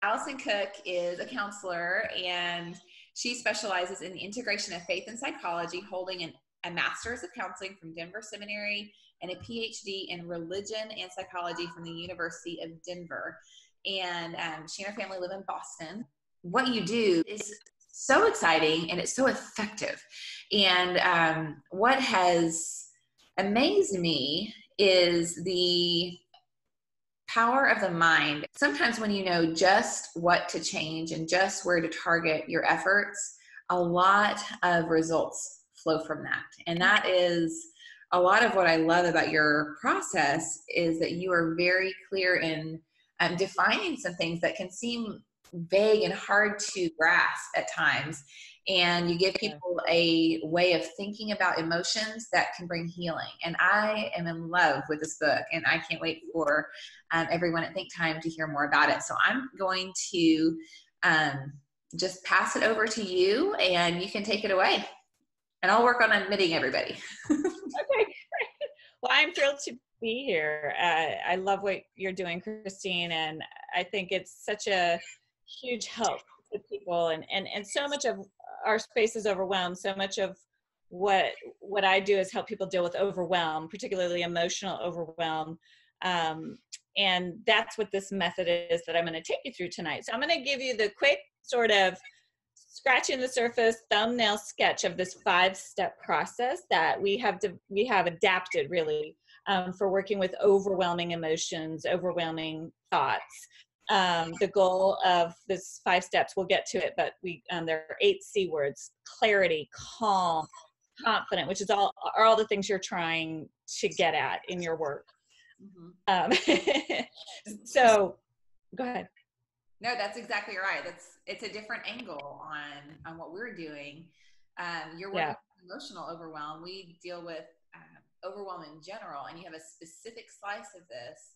Alison Cook is a counselor, and she specializes in the integration of faith and psychology, holding a master's of counseling from Denver Seminary and a PhD in religion and psychology from the University of Denver. And she and her family live in Boston. What you do is so exciting and it's so effective. And what has amazed me is the power of the mind. Sometimes when you know just what to change and just where to target your efforts, a lot of results flow from that. And that is a lot of what I love about your process, is that you are very clear in defining some things that can seem vague and hard to grasp at times. And you give people a way of thinking about emotions that can bring healing. And I am in love with this book, and I can't wait for everyone at Think Time to hear more about it. So I'm going to just pass it over to you, and you can take it away. And I'll work on admitting everybody. Okay. Well, I'm thrilled to be here. I love what you're doing, Christine, and I think it's such a huge help to people. And so much of our space is overwhelmed. So much of what I do is help people deal with overwhelm, particularly emotional overwhelm. And that's what this method is that I'm going to take you through tonight. So I'm going to give you the quick sort of scratching the surface thumbnail sketch of this 5-step process that we have adapted really for working with overwhelming emotions, overwhelming thoughts. The goal of this 5 steps, we'll get to it, but there are 8 C words: clarity, calm, confident, which is are all the things you're trying to get at in your work. So go ahead. No, that's exactly right. It's a different angle on what we're doing. You're working with emotional overwhelm. We deal with overwhelm in general, and you have a specific slice of this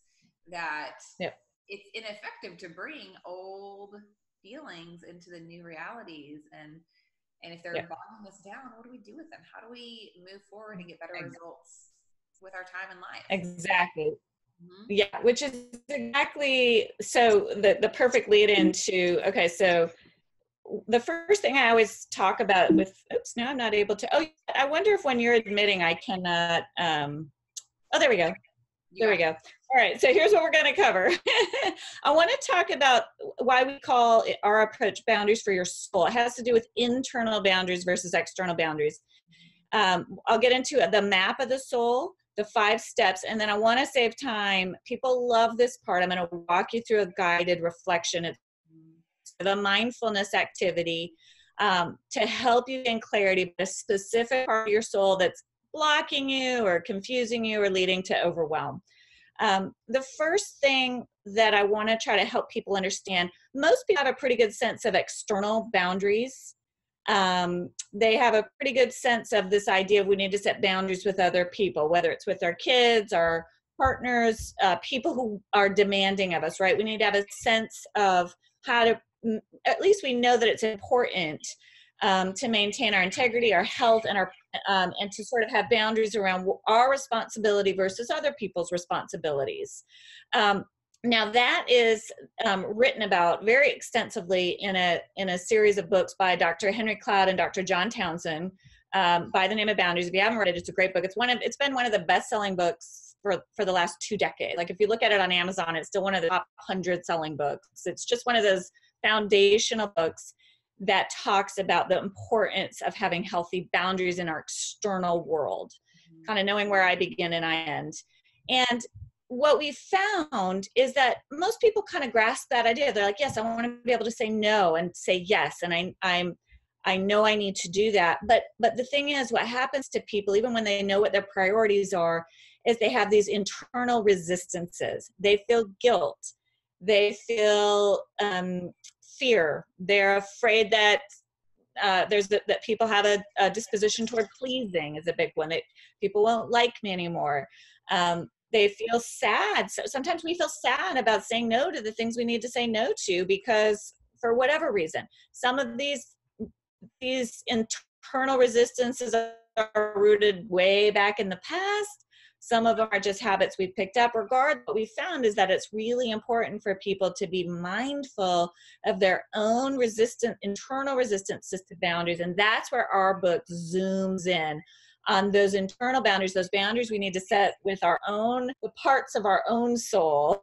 that it's ineffective to bring old feelings into the new realities. And if they're bogging us down, what do we do with them? How do we move forward and get better results with our time in life? Exactly. Yeah, which is exactly, so the perfect lead into, okay, so the first thing I always talk about with, oops, now I'm not able to, I wonder if when you're admitting I cannot, there we go. There we go. All right, so here's what we're going to cover. I want to talk about why we call our approach boundaries for your soul. It has to do with internal boundaries versus external boundaries. I'll get into the map of the soul, the 5 steps, and then I want to save time. People love this part. I'm going to walk you through a guided reflection. It's the mindfulness activity to help you gain clarity about a specific part of your soul that's blocking you or confusing you or leading to overwhelm. The first thing that I want to try to help people understand, most people have a pretty good sense of external boundaries. They have a pretty good sense of this idea of we need to set boundaries with other people, whether it's with our kids, our partners, people who are demanding of us, right? We need to have a sense of how to, at least we know that it's important to maintain our integrity, our health, and and to sort of have boundaries around our responsibility versus other people's responsibilities. Now that is written about very extensively in a series of books by Dr. Henry Cloud and Dr. John Townsend by the name of Boundaries. If you haven't read it, it's a great book. It's been one of the best-selling books for the last 2 decades. Like if you look at it on Amazon, it's still one of the top 100 selling books. It's just one of those foundational books that talks about the importance of having healthy boundaries in our external world, kind of knowing where I begin and I end. And what we found is that most people kind of grasp that idea. They're like, yes, I want to be able to say no and say yes. And I know I need to do that. But the thing is, what happens to people, even when they know what their priorities are, is they have these internal resistances. They feel guilt. They feel fear. They're afraid that that people have a disposition toward pleasing is a big one. That people won't like me anymore. They feel sad. So sometimes we feel sad about saying no to the things we need to say no to because for whatever reason, some of these internal resistances are rooted way back in the past. Some of them are just habits we picked up. Regardless, what we found is that it's really important for people to be mindful of their own internal resistance to boundaries. And that's where our book zooms in on those internal boundaries, those boundaries we need to set with the parts of our own soul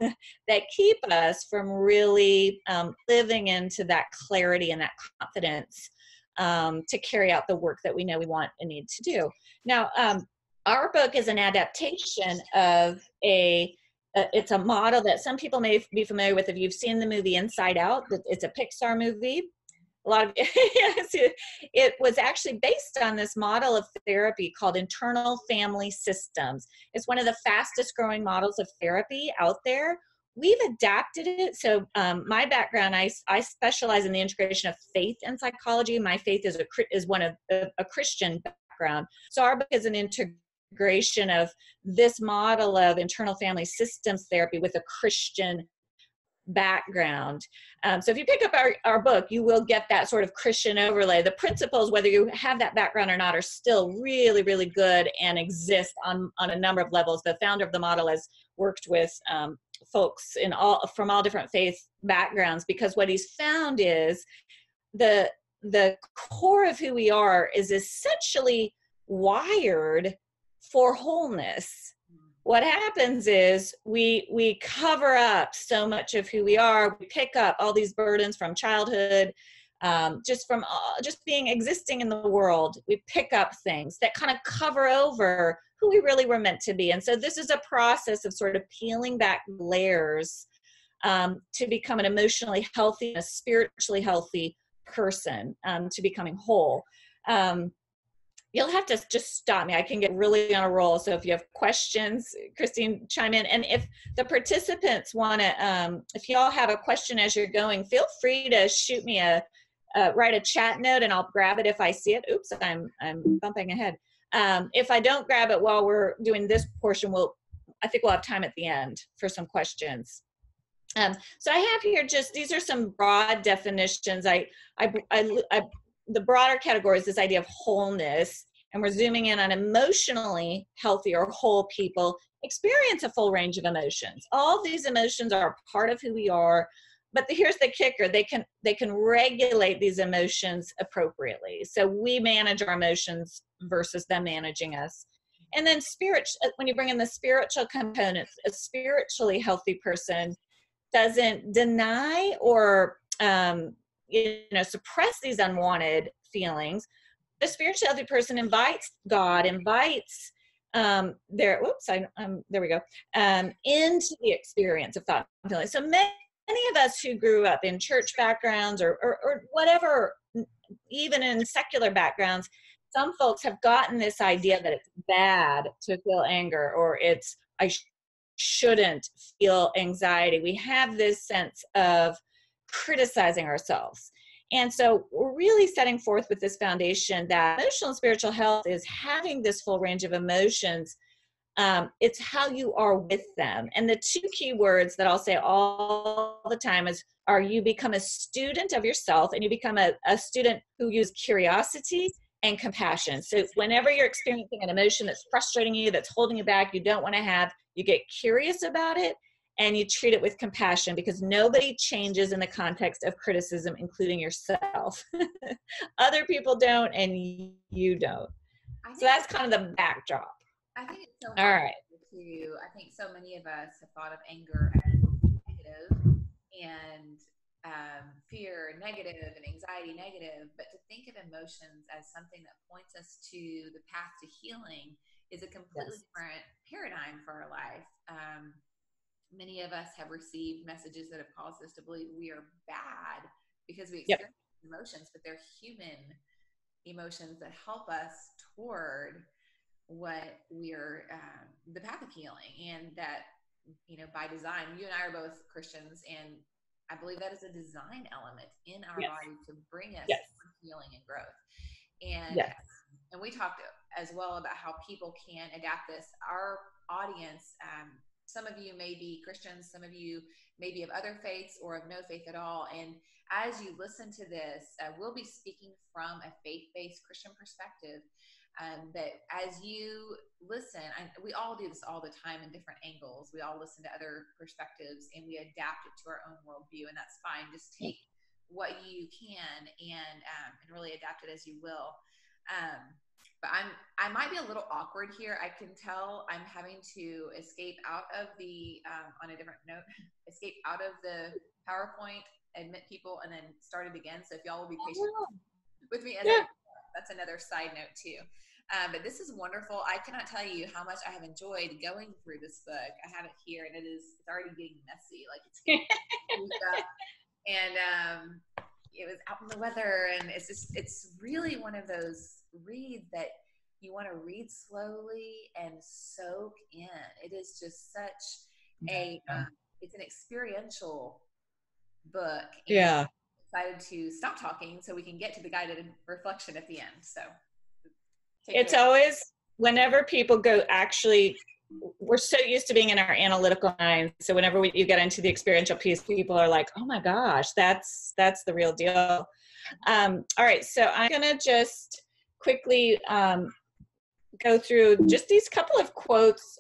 that keep us from really living into that clarity and that confidence to carry out the work that we know we want and need to do. Now, our book is an adaptation of it's a model that some people may be familiar with if you've seen the movie Inside Out. It's a Pixar movie. A lot of yes, it was actually based on this model of therapy called internal family systems. It's one of the fastest growing models of therapy out there. We've adapted it. So my background, I specialize in the integration of faith and psychology. My faith is one of a Christian background. So our book is an integration of this model of internal family systems therapy with a Christian background. So if you pick up our book, you will get that sort of Christian overlay. The principles, whether you have that background or not, are still really, really good and exist on a number of levels. The founder of the model has worked with folks from all different faith backgrounds, because what he's found is the core of who we are is essentially wired for wholeness. What happens is we cover up so much of who we are. We pick up all these burdens from childhood, just being existing in the world. We pick up things that kind of cover over who we really were meant to be. And so this is a process of sort of peeling back layers to become an emotionally healthy, a spiritually healthy person, to becoming whole. You'll have to just stop me. I can get really on a roll. So if you have questions, Christine, chime in. And if the participants want to, if y'all have a question as you're going, feel free to shoot me write a chat note, and I'll grab it if I see it. Oops, I'm bumping ahead. If I don't grab it while we're doing this portion, I think we'll have time at the end for some questions. So I have here these are some broad definitions. The broader category is this idea of wholeness, and we're zooming in on emotionally healthy or whole people experience a full range of emotions. All these emotions are part of who we are, but here's the kicker: they can regulate these emotions appropriately. So we manage our emotions versus them managing us. And then when you bring in the spiritual components, a spiritually healthy person doesn't deny or suppress these unwanted feelings. The spiritually healthy person invites God, there we go, into the experience of thought and feeling. So many of us who grew up in church backgrounds or whatever, even in secular backgrounds, some folks have gotten this idea that it's bad to feel anger, or I shouldn't feel anxiety. We have this sense of criticizing ourselves. And so we're really setting forth with this foundation that emotional and spiritual health is having this full range of emotions. It's how you are with them. And the two key words that I'll say all the time are you become a student of yourself, and you become a student who uses curiosity and compassion. So whenever you're experiencing an emotion that's frustrating you, that's holding you back, you don't want to have, you get curious about it, and you treat it with compassion, because nobody changes in the context of criticism, including yourself. Other people don't, and you don't. So that's kind of the backdrop. I think it's so hard. All right. I think so many of us have thought of anger as negative, and fear negative, and anxiety negative, but to think of emotions as something that points us to the path to healing is a completely different paradigm for our life. Many of us have received messages that have caused us to believe we are bad because we experience emotions, but they're human emotions that help us toward what we're the path of healing. And that, by design, you and I are both Christians, and I believe that is a design element in our body to bring us healing and growth. And and we talked as well about how people can adapt this. Our audience, some of you may be Christians, some of you may be of other faiths or of no faith at all. And as you listen to this, we'll be speaking from a faith-based Christian perspective. But as you listen, we all do this all the time in different angles. We all listen to other perspectives and we adapt it to our own worldview, and that's fine. Just take what you can and really adapt it as you will. But I might be a little awkward here. I can tell I'm having to escape out of the on a different note, escape out of the PowerPoint, admit people, and then start it again. So if y'all will be patient with me, that's another side note too. But this is wonderful. I cannot tell you how much I have enjoyed going through this book. I have it here, and it's already getting messy. Like it's getting and it was out in the weather, and it's really one of those reads that you want to read slowly and soak in. It is just such a it's an experiential book. And I'm excited to stop talking so we can get to the guided reflection at the end. So it's always, whenever people go, actually, we're so used to being in our analytical mind. So whenever you get into the experiential piece, people are like, oh my gosh, that's the real deal. All right. So I'm going to just quickly go through just these couple of quotes,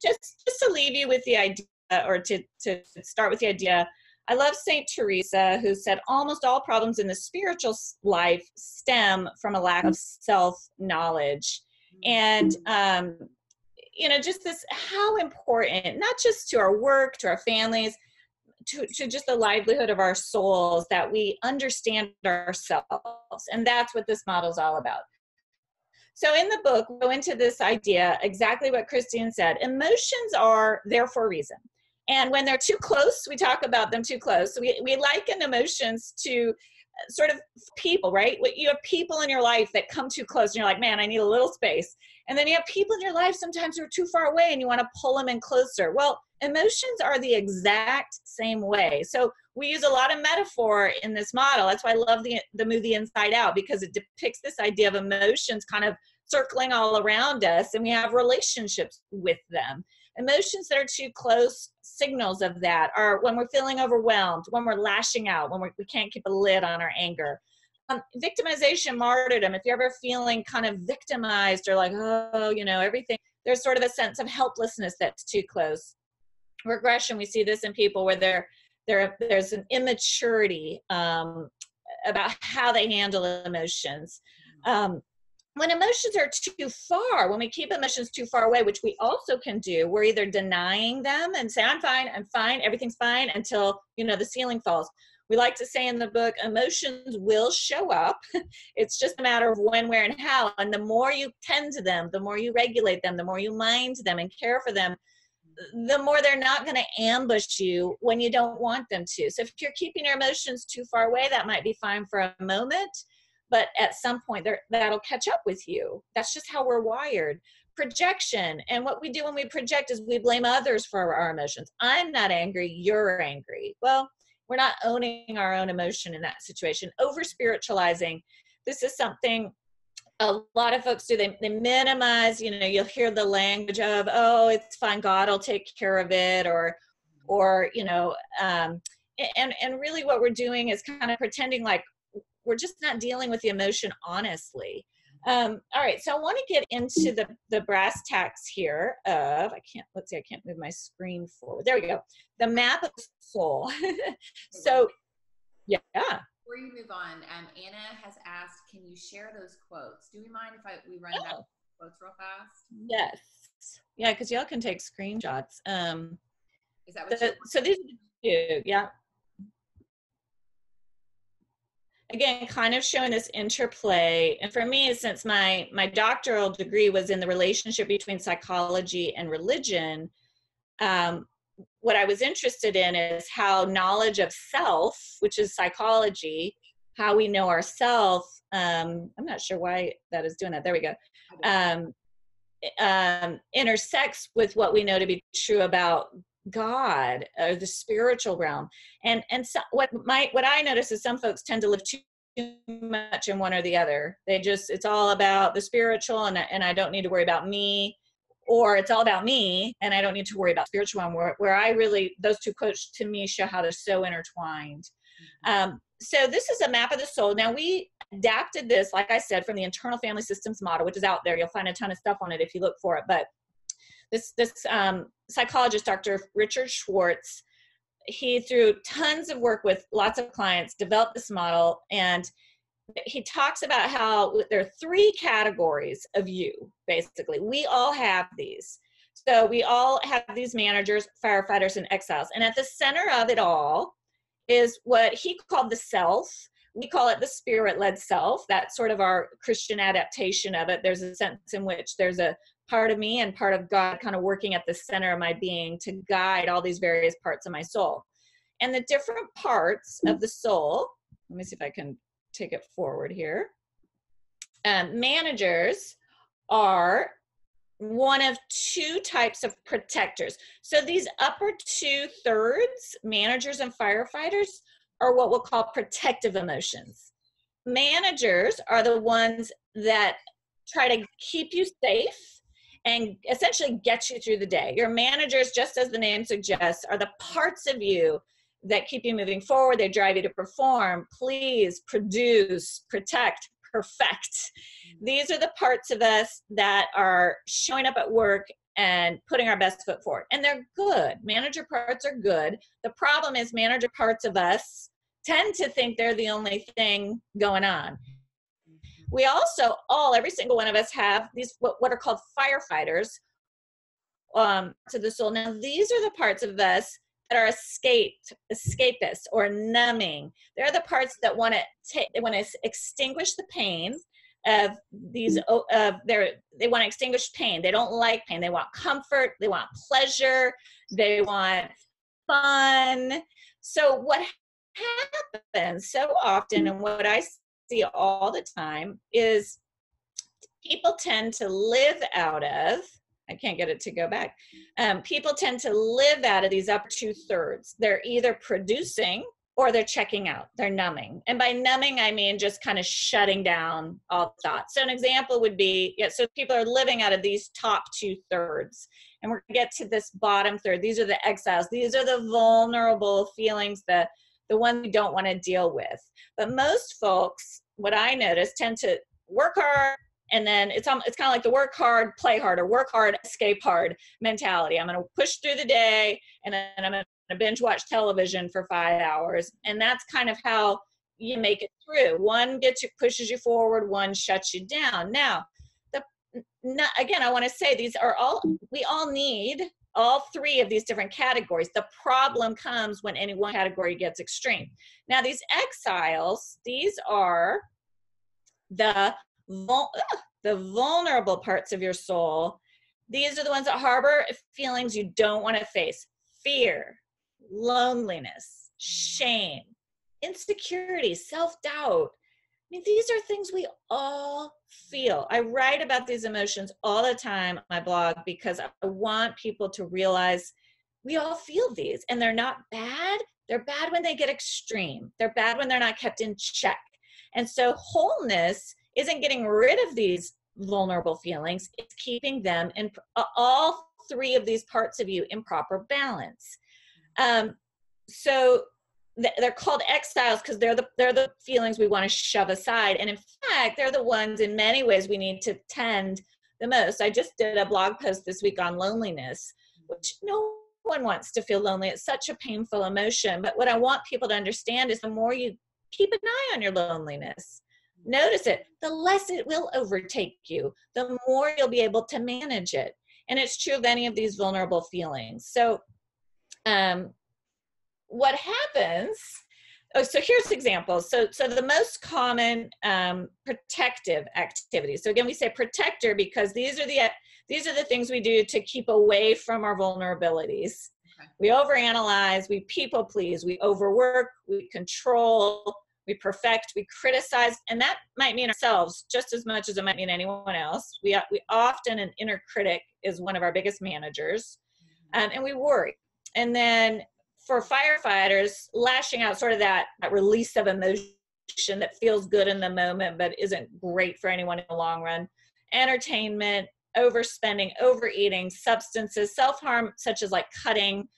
just to leave you with the idea, or to start with the idea. I love Saint Teresa, who said almost all problems in the spiritual life stem from a lack of self-knowledge. And, just this, how important, not just to our work, to our families, to just the livelihood of our souls, that we understand ourselves. And that's what this model is all about. So in the book, we go into this idea, exactly what Christine said. Emotions are there for a reason. And when they're too close, we talk about them too close. So we liken emotions to sort of people, right? You have people in your life that come too close and you're like, man, I need a little space. And then you have people in your life sometimes who are too far away and you want to pull them in closer. Well, emotions are the exact same way. So we use a lot of metaphor in this model. That's why I love the movie Inside Out, because it depicts this idea of emotions kind of circling all around us, and we have relationships with them. Emotions that are too close, signals of that are when we're feeling overwhelmed, when we're lashing out, when we can't keep a lid on our anger. Victimization, martyrdom, if you're ever feeling kind of victimized or like, oh, everything, there's sort of a sense of helplessness that's too close. Regression, we see this in people where there's an immaturity about how they handle emotions. When emotions are too far, when we keep emotions too far away, which we also can do, we're either denying them and say, I'm fine, everything's fine, until, the ceiling falls. We like to say in the book, emotions will show up. It's just a matter of when, where, and how. And the more you tend to them, the more you regulate them, the more you mind them and care for them, the more they're not going to ambush you when you don't want them to. So if you're keeping your emotions too far away, that might be fine for a moment. But at some point, that'll catch up with you. That's just how we're wired. Projection. And what we do when we project is we blame others for our emotions. I'm not angry, you're angry. Well, we're not owning our own emotion in that situation. Over-spiritualizing. This is something a lot of folks do. They minimize, you'll hear the language of, oh, it's fine, God will take care of it, or and really what we're doing is kind of pretending like we're just not dealing with the emotion honestly. All right, so I want to get into the brass tacks here of, I can't move my screen forward. There we go. The map of the soul. So, yeah. Before you move on, Anna has asked, can you share those quotes? Do we mind if we run back quotes real fast? Yes. Yeah, because y'all can take screenshots. Is that what so these are two, yeah. Again, kind of showing this interplay. And for me, since my doctoral degree was in the relationship between psychology and religion, what I was interested in is how knowledge of self, which is psychology, how we know ourselves, I'm not sure why that is doing that. There we go. Intersects with what we know to be true about God, or the spiritual realm. And so what I notice is some folks tend to live too much in one or the other. It's all about the spiritual, and I don't need to worry about me, or it's all about me and I don't need to worry about spiritual one, where I really, those two quotes to me show how they're so intertwined. so this is a map of the soul. Now we adapted this, like I said, from the internal family systems model, which is out there. You'll find a ton of stuff on it if you look for it. But this psychologist, Dr. Richard Schwartz, he, through tons of work with lots of clients, developed this model. And he talks about how there are 3 categories of you, basically. We all have these. So we all have these managers, firefighters, and exiles. And at the center of it all is what he called the self. We call it the spirit-led self. That's sort of our Christian adaptation of it. There's a sense in which there's a part of me and part of God kind of working at the center of my being to guide all these various parts of my soul. And the different parts of the soul, let me see if I can take it forward here. Managers are one of 2 types of protectors. So these upper 2/3, managers and firefighters, are what we'll call protective emotions. Managers are the ones that try to keep you safe and essentially get you through the day. Your managers, just as the name suggests, are the parts of you that keep you moving forward. They drive you to perform, please, produce, protect, perfect. These are the parts of us that are showing up at work and putting our best foot forward. And they're good. Manager parts are good. The problem is manager parts of us tend to think they're the only thing going on. We also, every single one of us have these, what are called firefighters to the soul. Now, these are the parts of us that are escapists or numbing. They're the parts that want to extinguish the pain of these. They want to extinguish pain. They don't like pain. They want comfort. They want pleasure. They want fun. So what happens so often, and what I see all the time, is people tend to live out of, I can't get it to go back. People tend to live out of these upper 2/3. They're either producing or they're checking out. They're numbing. And by numbing, I mean just kind of shutting down all thoughts. So an example would be, so people are living out of these top 2/3. And we're going to get to this bottom third. These are the exiles. These are the vulnerable feelings, the ones we don't want to deal with. But most folks, what I notice, tend to work hard, and then it's kind of like the work hard, play hard, or work hard, escape hard mentality. I'm going to push through the day, and then I'm going to binge watch television for 5 hours. And that's kind of how you make it through. One pushes you forward, one shuts you down. Now, again, I want to say we all need all 3 of these different categories. The problem comes when any one category gets extreme. Now, these exiles, these are the vulnerable parts of your soul. These are the ones that harbor feelings you don't want to face: fear, loneliness, shame, insecurity, self-doubt. I mean, these are things we all feel. I write about these emotions all the time on my blog because I want people to realize we all feel these, and they're not bad. They're bad when they get extreme. They're bad when they're not kept in check. And so wholeness isn't getting rid of these vulnerable feelings. It's keeping them in all 3 of these parts of you in proper balance. So they're called exiles because they're the feelings we want to shove aside. And in fact, they're the ones in many ways we need to tend the most. I just did a blog post this week on loneliness, which no one wants to feel lonely. It's such a painful emotion. But what I want people to understand is the more you keep an eye on your loneliness, notice it, the less it will overtake you, the more you'll be able to manage it. And it's true of any of these vulnerable feelings. So what happens, so here's examples. So the most common protective activities. So again, we say protector because these are the things we do to keep away from our vulnerabilities. Okay. We overanalyze, we people please, we overwork, we control, we perfect, we criticize, and that might mean ourselves just as much as it might mean anyone else. We often, an inner critic is one of our biggest managers, and we worry. And then for firefighters, lashing out, sort of that release of emotion that feels good in the moment but isn't great for anyone in the long run. Entertainment, overspending, overeating, substances, self-harm such as like cutting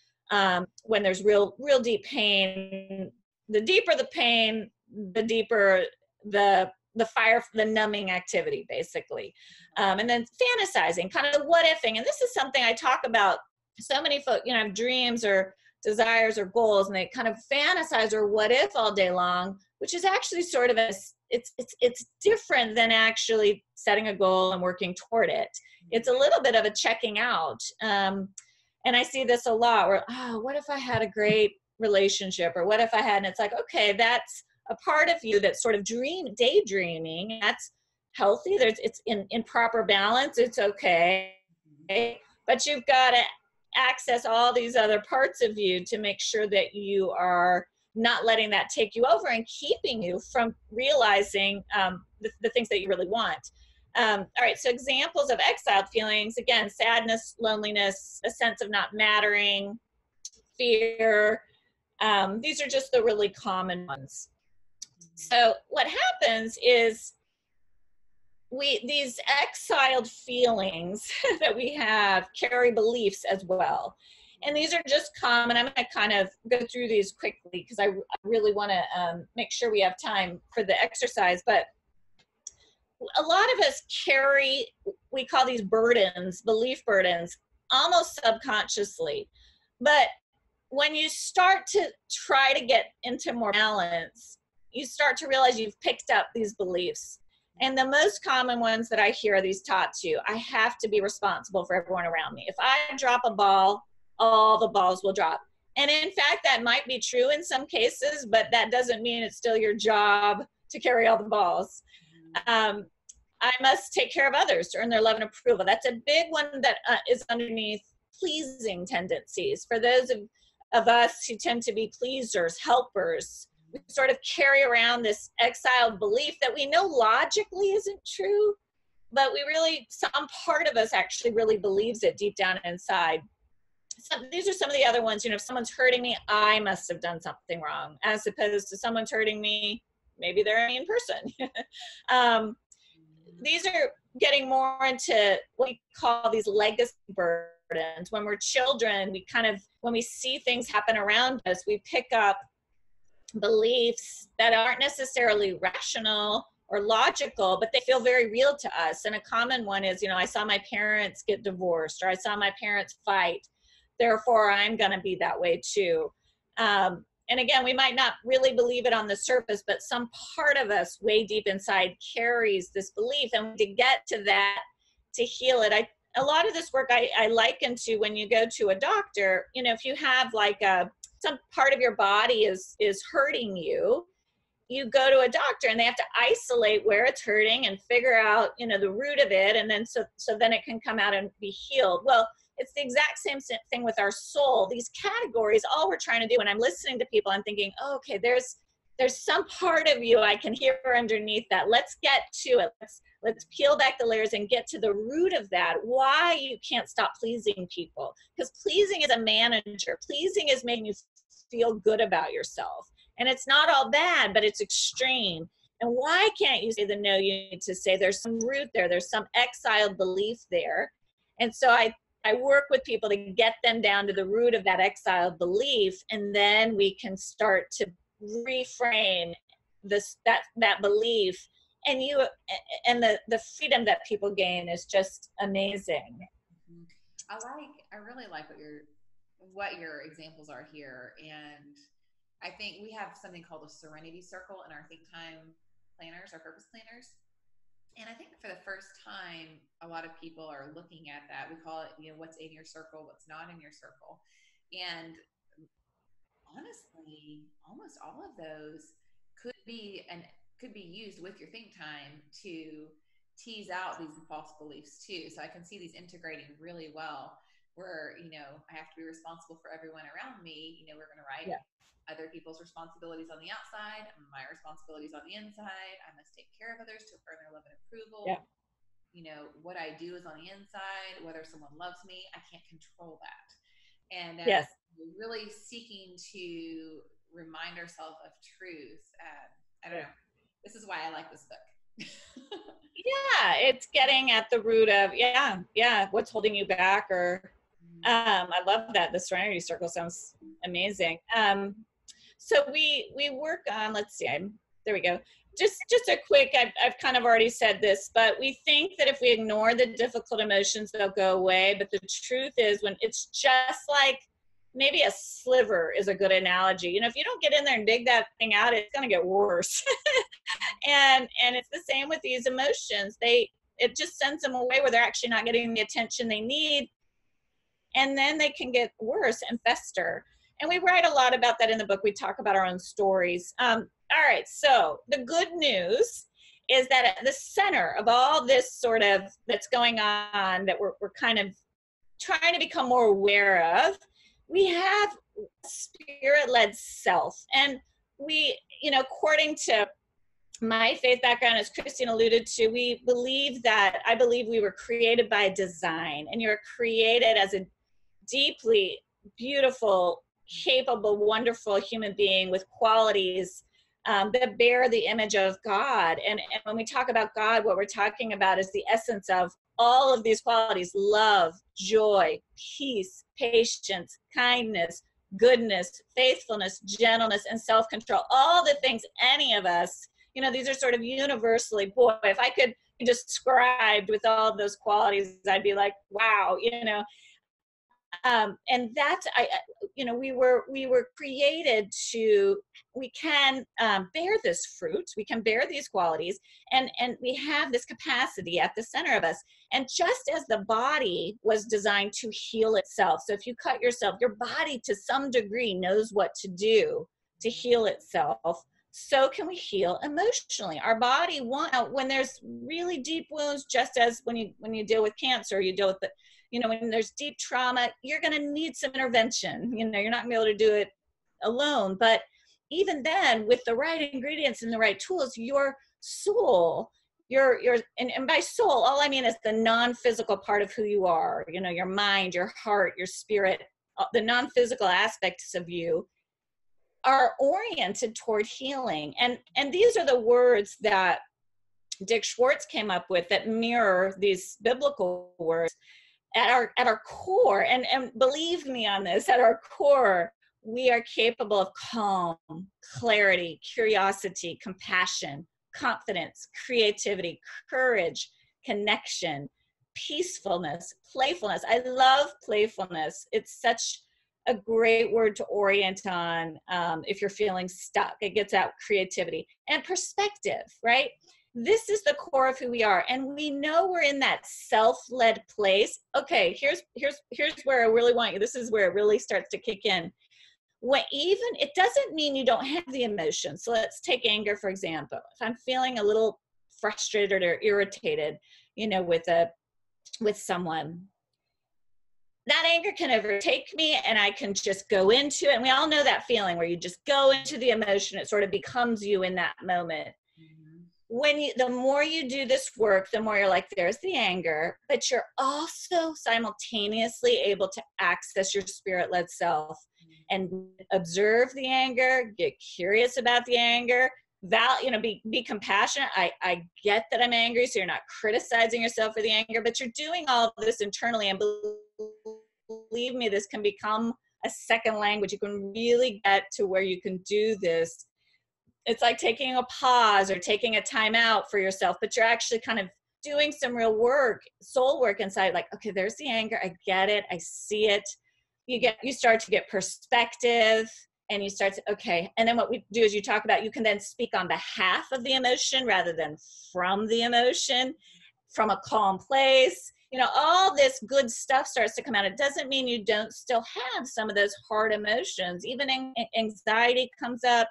when there's real deep pain. The deeper the pain, the deeper the fire, the numbing activity, basically. And then fantasizing, kind of what ifing. And this is something I talk about. So many folks, you know, have dreams or desires or goals, and they kind of fantasize or what if all day long, which is actually sort of it's different than actually setting a goal and working toward it. It's a little bit of a checking out. And I see this a lot where, oh, what if I had a great relationship, or what if I had, and it's like, okay, that's a part of you that's sort of daydreaming. That's healthy. It's in proper balance. It's okay. But you've got to access all these other parts of you to make sure that you are not letting that take you over and keeping you from realizing the things that you really want. All right, so examples of exiled feelings, again, sadness, loneliness, a sense of not mattering, fear. These are just the really common ones. So what happens is these exiled feelings that we have carry beliefs as well. And these are just common. I'm going to kind of go through these quickly because I really want to make sure we have time for the exercise. But a lot of us carry, we call these burdens, belief burdens, almost subconsciously. But when you start to try to get into more balance, you start to realize you've picked up these beliefs. And the most common ones that I hear are these taught to you. I have to be responsible for everyone around me. If I drop a ball, all the balls will drop. And in fact, that might be true in some cases, but that doesn't mean it's still your job to carry all the balls. I must take care of others to earn their love and approval. That's a big one that is underneath pleasing tendencies. For those of us who tend to be pleasers, helpers, we sort of carry around this exiled belief that we know logically isn't true, but we really, some part of us actually really believes it deep down inside. These are some of the other ones. You know, if someone's hurting me, I must have done something wrong, as opposed to someone's hurting me, maybe they're a mean person. These are getting more into what we call these legacy burdens. When we're children, we kind of, when we see things happen around us, we pick up beliefs that aren't necessarily rational or logical, but they feel very real to us. And a common one is, you know, I saw my parents get divorced, or I saw my parents fight, therefore I'm going to be that way too. And again, we might not really believe it on the surface, but some part of us way deep inside carries this belief. And to get to that, to heal it, a lot of this work I liken to when you go to a doctor. You know, if you have like some part of your body is hurting you, you go to a doctor and they have to isolate where it's hurting and figure out, you know, the root of it. And then so then it can come out and be healed. Well, it's the exact same thing with our soul. These categories, all we're trying to do, when I'm listening to people, I'm thinking, oh, okay, there's some part of you I can hear underneath that. Let's get to it. Let's peel back the layers and get to the root of that. Why you can't stop pleasing people. Because pleasing is a manager. Pleasing is making you feel good about yourself. And it's not all bad, but it's extreme. And why can't you say the no you need to say? There's some root there. There's some exiled belief there. And so I work with people to get them down to the root of that exiled belief, and then we can start to reframe that belief. And the freedom that people gain is just amazing. I really like what your examples are here. And I think we have something called a serenity circle in our think time planners, our purpose planners. And I think for the first time, a lot of people are looking at that. We call it, you know, what's in your circle, what's not in your circle. And honestly, almost all of those could be used with your think time to tease out these false beliefs too. So I can see these integrating really well, where, you know, I have to be responsible for everyone around me. You know, we're going to write other people's responsibilities on the outside, my responsibilities on the inside. I must take care of others to earn their love and approval. Yeah. You know, what I do is on the inside. Whether someone loves me, I can't control that. And yes, we're really seeking to remind ourselves of truth. I don't know. This is why I like this book. Yeah, it's getting at the root of what's holding you back. Or I love that. The serenity circle sounds amazing. So we work on, let's see, there we go. Just a quick, I've kind of already said this, but we think that if we ignore the difficult emotions, they'll go away. But the truth is, when it's just like, maybe a sliver is a good analogy. You know, if you don't get in there and dig that thing out, it's going to get worse. and it's the same with these emotions. It just sends them away where they're actually not getting the attention they need. And then they can get worse and fester. And we write a lot about that in the book. We talk about our own stories. All right, so the good news is that at the center of all this sort of that's going on that we're kind of trying to become more aware of, we have spirit-led self. And we, you know, according to my faith background, as Christine alluded to, I believe we were created by design, and you're created as a deeply beautiful, capable, wonderful human being with qualities that bear the image of God. And when we talk about God, what we're talking about is the essence of all of these qualities: love, joy, peace, patience, kindness, goodness, faithfulness, gentleness, and self-control. All the things any of us, you know, these are sort of universally, boy, if I could be described with all of those qualities, I'd be like, wow, you know. And that's, you know, we were created to, we can bear this fruit, we can bear these qualities, and we have this capacity at the center of us. And just as the body was designed to heal itself, so if you cut yourself, your body to some degree knows what to do to heal itself. So can we heal emotionally? Our body when there's really deep wounds, just as when you deal with cancer, you deal with the, you know, when there's deep trauma, you're going to need some intervention. You know, you're not going to be able to do it alone. But even then, with the right ingredients and the right tools, your soul, and by soul, all I mean is the non-physical part of who you are. You know, your mind, your heart, your spirit, the non-physical aspects of you are oriented toward healing. And these are the words that Dick Schwartz came up with that mirror these biblical words. At our core, and believe me on this, at our core, we are capable of calm, clarity, curiosity, compassion, confidence, creativity, courage, connection, peacefulness, playfulness. I love playfulness. It's such a great word to orient on if you're feeling stuck. It gets out creativity and perspective, right? This is the core of who we are, and we know we're in that self-led place. Okay, here's where I really want you. This is where it really starts to kick in. It doesn't mean you don't have the emotion. So let's take anger, for example. If I'm feeling a little frustrated or irritated, you know, with someone, that anger can overtake me, and I can just go into it. And we all know that feeling where you just go into the emotion. It sort of becomes you in that moment. The more you do this work, the more you're like, there's the anger, but you're also simultaneously able to access your spirit-led self and observe the anger, get curious about the anger, be compassionate. I get that I'm angry, so you're not criticizing yourself for the anger, but you're doing all of this internally. And believe me, this can become a second language. You can really get to where you can do this. It's like taking a pause or taking a time out for yourself, but you're actually kind of doing some real work, soul work inside. Like, okay, there's the anger. I get it. I see it. You start to get perspective, and you start to, okay. And then what we do is you talk about, you can then speak on behalf of the emotion rather than from the emotion, from a calm place. You know, all this good stuff starts to come out. It doesn't mean you don't still have some of those hard emotions. Even anxiety comes up.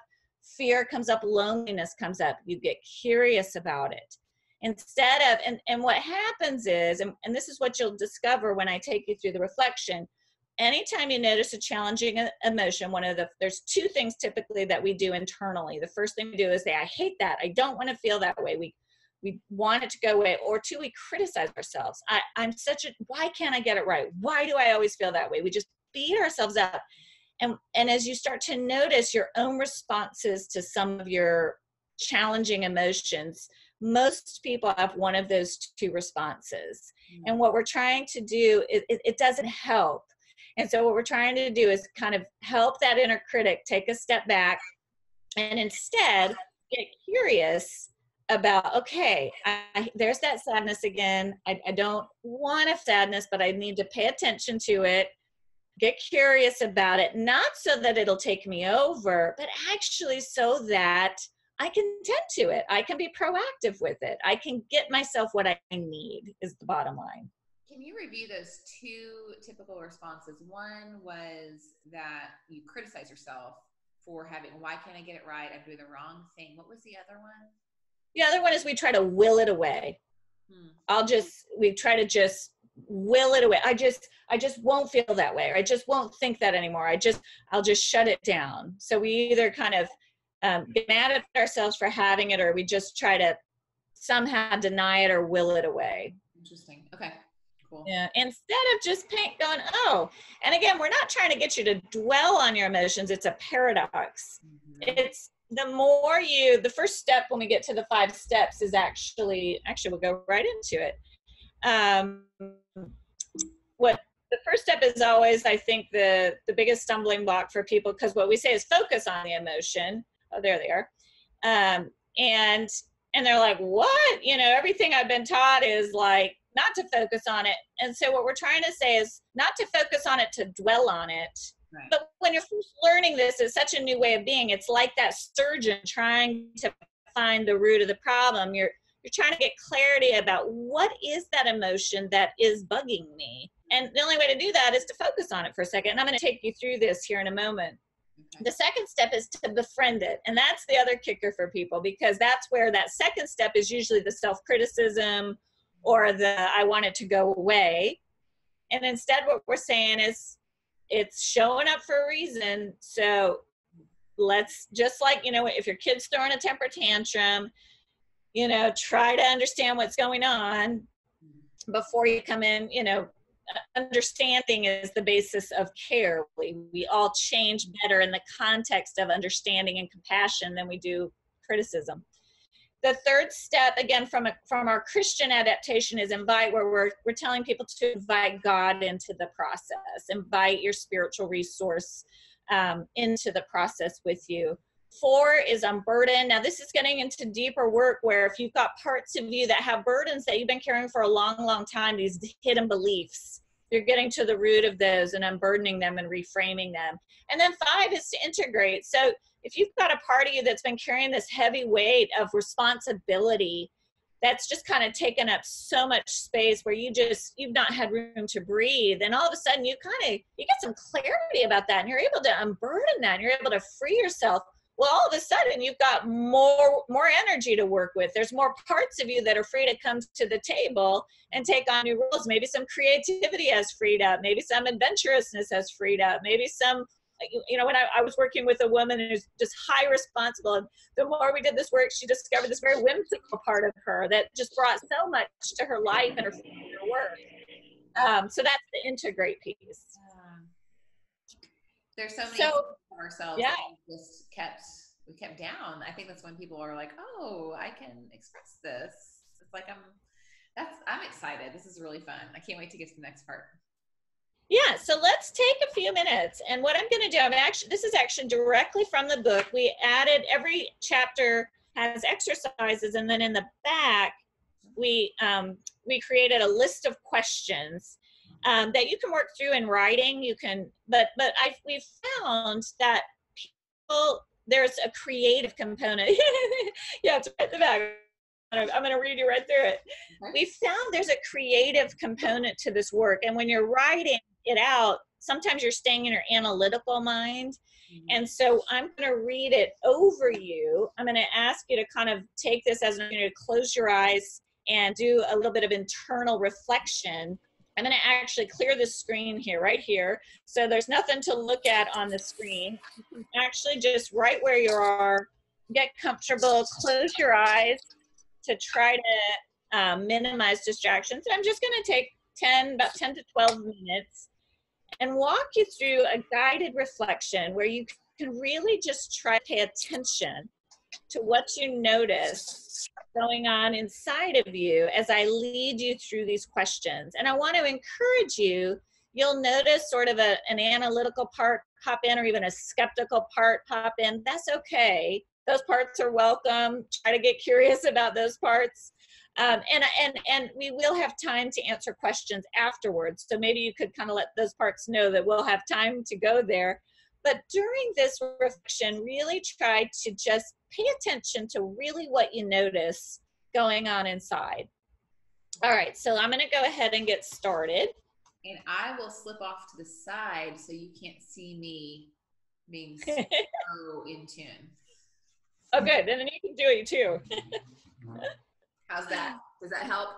Fear comes up, loneliness comes up. You get curious about it. Instead of, and what happens is, and this is what you'll discover when I take you through the reflection, anytime you notice a challenging emotion, there's two things typically that we do internally. The first thing we do is say, I hate that. I don't want to feel that way. We want it to go away. Or two, we criticize ourselves. Why can't I get it right? Why do I always feel that way? We just beat ourselves up. And as you start to notice your own responses to some of your challenging emotions, most people have one of those two responses. And what we're trying to do, it doesn't help. And so what we're trying to do is kind of help that inner critic take a step back and instead get curious about, okay, there's that sadness again. I don't want a sadness, but I need to pay attention to it. Get curious about it, not so that it'll take me over, but actually so that I can tend to it. I can be proactive with it. I can get myself what I need, is the bottom line. Can you review those two typical responses? One was that you criticize yourself for having, why can't I get it right? I'm doing the wrong thing. What was the other one? The other one is we try to will it away. We try to just will it away. I just won't feel that way, or I just won't think that anymore. I'll just shut it down. So we either kind of get mad at ourselves for having it, or we just try to somehow deny it or will it away. Interesting. Okay, cool. Yeah. Instead of just going, oh, and again, we're not trying to get you to dwell on your emotions. It's a paradox. It's the first step when we get to the 5 steps is actually we'll go right into it. What the first step is always, I think, the biggest stumbling block for people, because what we say is focus on the emotion. Oh, there they are. And they're like, what? Everything I've been taught is like not to focus on it. And so what we're trying to say is not to focus on it, to dwell on it. Right. But when you're first learning this, it's such a new way of being. It's like that surgeon trying to find the root of the problem. You're trying to get clarity about what is that emotion that is bugging me. And the only way to do that is to focus on it for a second. And I'm going to take you through this here in a moment. Okay. The second step is to befriend it. And that's the other kicker for people, because that's where that second step is usually the self-criticism or the I want it to go away. And instead what we're saying is it's showing up for a reason. So let's, just like, if your kid's throwing a temper tantrum, try to understand what's going on before you come in. Understanding is the basis of care. We all change better in the context of understanding and compassion than we do criticism. The third step, again, from our Christian adaptation, is invite, where we're telling people to invite God into the process, invite your spiritual resource into the process with you. 4 is unburden. Now, this is getting into deeper work where if you've got parts of you that have burdens that you've been carrying for a long, long time, these hidden beliefs, you're getting to the root of those and unburdening them and reframing them. And then 5 is to integrate. So if you've got a part of you that's been carrying this heavy weight of responsibility, that's just kind of taken up so much space where you've not had room to breathe. And all of a sudden you get some clarity about that and you're able to unburden that and you're able to free yourself. Well, all of a sudden you've got more energy to work with. There's more parts of you that are free to come to the table and take on new roles. Maybe some creativity has freed up. Maybe some adventurousness has freed up. Maybe some, when I was working with a woman who's just high responsible, and the more we did this work, she discovered this very whimsical part of her that just brought so much to her life and her work. So that's the integrate piece. There's so many of ourselves that we kept down. I think that's when people are like, oh, I can express this. It's like I'm excited. This is really fun. I can't wait to get to the next part. Yeah, so let's take a few minutes. And what I'm going to do, this is actually directly from the book. We added, every chapter has exercises, and then in the back, we created a list of questions that you can work through in writing. You can, we've found that there's a creative component. Yeah, it's right at the back. I'm going to read you right through it. Okay. We found there's a creative component to this work. And when you're writing it out, sometimes you're staying in your analytical mind. Mm-hmm. And so I'm going to read it over you. I'm going to ask you to kind of take this as an opportunity to close your eyes and do a little bit of internal reflection. I'm going to actually clear the screen here, right here. So there's nothing to look at on the screen. You can actually just right where you are, get comfortable, close your eyes to try to minimize distractions. And I'm just going to take about 10 to 12 minutes and walk you through a guided reflection where you can really just try to pay attention to what you notice going on inside of you as I lead you through these questions. And I want to encourage you, you'll notice sort of an analytical part pop in or even a skeptical part pop in. That's okay. Those parts are welcome. Try to get curious about those parts. And we will have time to answer questions afterwards. So maybe you could kind of let those parts know that we'll have time to go there. But during this reflection, really try to just pay attention to really what you notice going on inside. All right, so I'm going to go ahead and get started. And I will slip off to the side so you can't see me being so in tune. Oh, good. Then you can do it too. How's that? Does that help?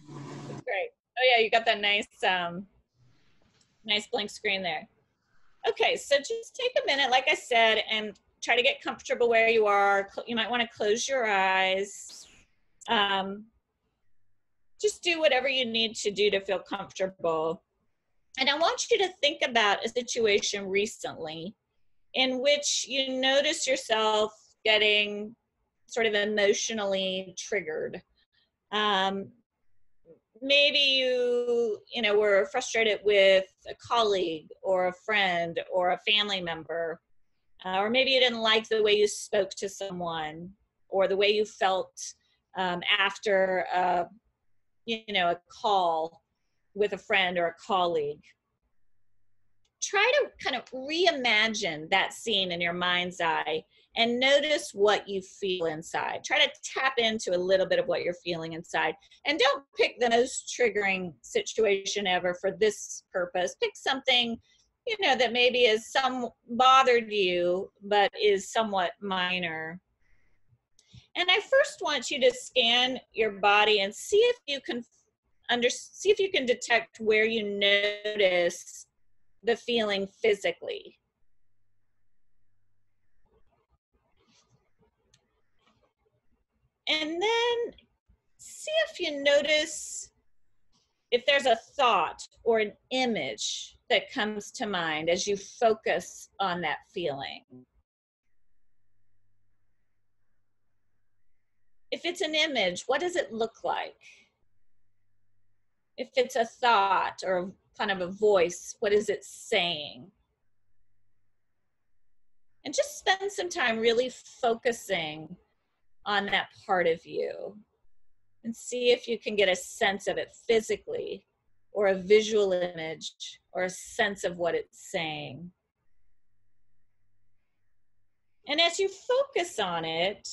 That's great. Oh yeah, you got that nice, nice blank screen there. Okay, so just take a minute, like I said, and try to get comfortable where you are. You might want to close your eyes. Just do whatever you need to do to feel comfortable. And I want you to think about a situation recently in which you notice yourself getting sort of emotionally triggered. Maybe you were frustrated with a colleague or a friend or a family member, or maybe you didn't like the way you spoke to someone or the way you felt after a call with a friend or a colleague. Try to kind of reimagine that scene in your mind's eye and notice what you feel inside. Try to tap into a little bit of what you're feeling inside. And don't pick the most triggering situation ever for this purpose. Pick something, that maybe is bothered you, but is somewhat minor. And I first want you to scan your body and see if you can detect where you notice the feeling physically. And then see if you notice if there's a thought or an image that comes to mind as you focus on that feeling. If it's an image, what does it look like? If it's a thought or kind of a voice, what is it saying? And just spend some time really focusing on that part of you and see if you can get a sense of it physically or a visual image or a sense of what it's saying. And as you focus on it,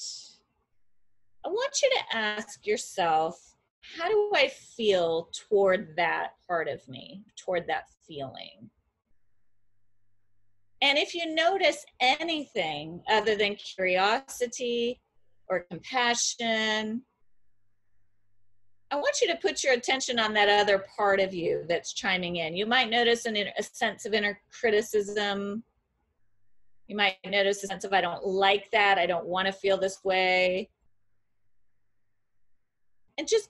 I want you to ask yourself, how do I feel toward that part of me, toward that feeling? And if you notice anything other than curiosity or compassion, I want you to put your attention on that other part of you that's chiming in. You might notice a sense of inner criticism. You might notice a sense of, I don't like that. I don't want to feel this way. And just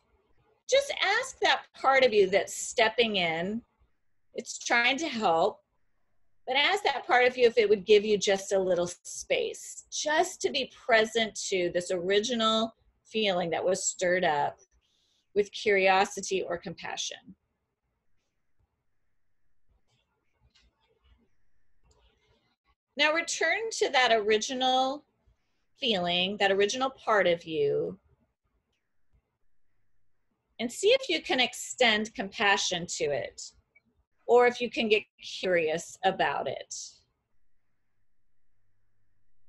ask that part of you that's stepping in. It's trying to help. But ask that part of you if it would give you just a little space, just to be present to this original feeling that was stirred up with curiosity or compassion. Now return to that original feeling, that original part of you, and see if you can extend compassion to it, or if you can get curious about it.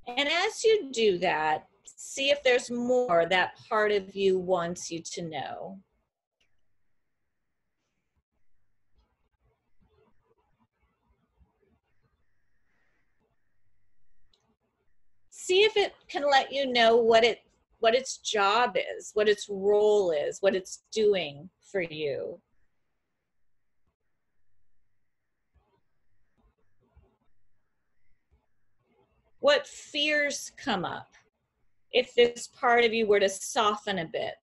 And as you do that, see if there's more that part of you wants you to know. See if it can let you know what its job is, what its role is, what it's doing for you. What fears come up if this part of you were to soften a bit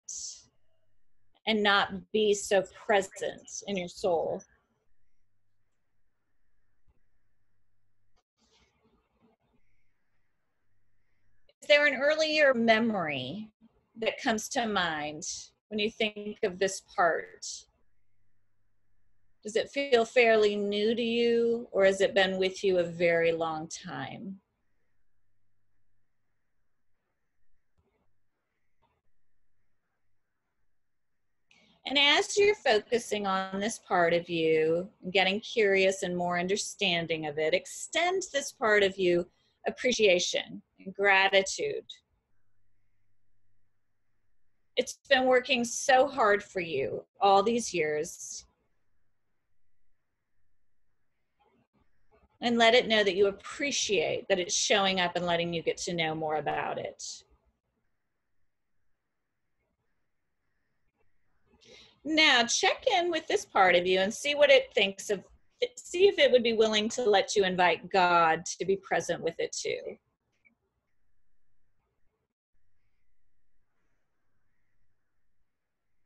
and not be so present in your soul? Is there an earlier memory that comes to mind when you think of this part? Does it feel fairly new to you, or has it been with you a very long time? And as you're focusing on this part of you, getting curious and more understanding of it, extend this part of you appreciation and gratitude. It's been working so hard for you all these years. And let it know that you appreciate that it's showing up and letting you get to know more about it. Now check in with this part of you and see what it thinks of, see if it would be willing to let you invite God to be present with it too.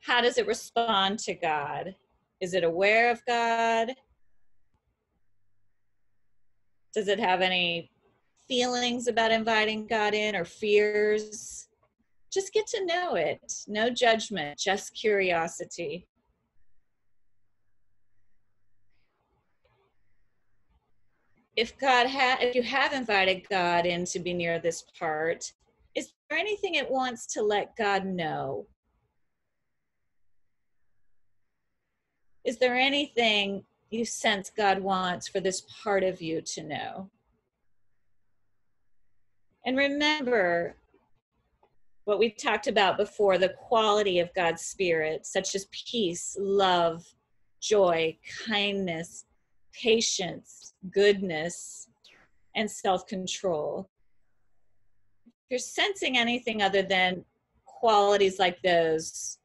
How does it respond to God? Is it aware of God? Does it have any feelings about inviting God in or fears? Just get to know it. No judgment, just curiosity. If you have invited God in to be near this part, is there anything it wants to let God know? Is there anything you sense God wants for this part of you to know? And remember what we talked about before, the quality of God's Spirit, such as peace, love, joy, kindness, patience, goodness, and self-control. If you're sensing anything other than qualities like those,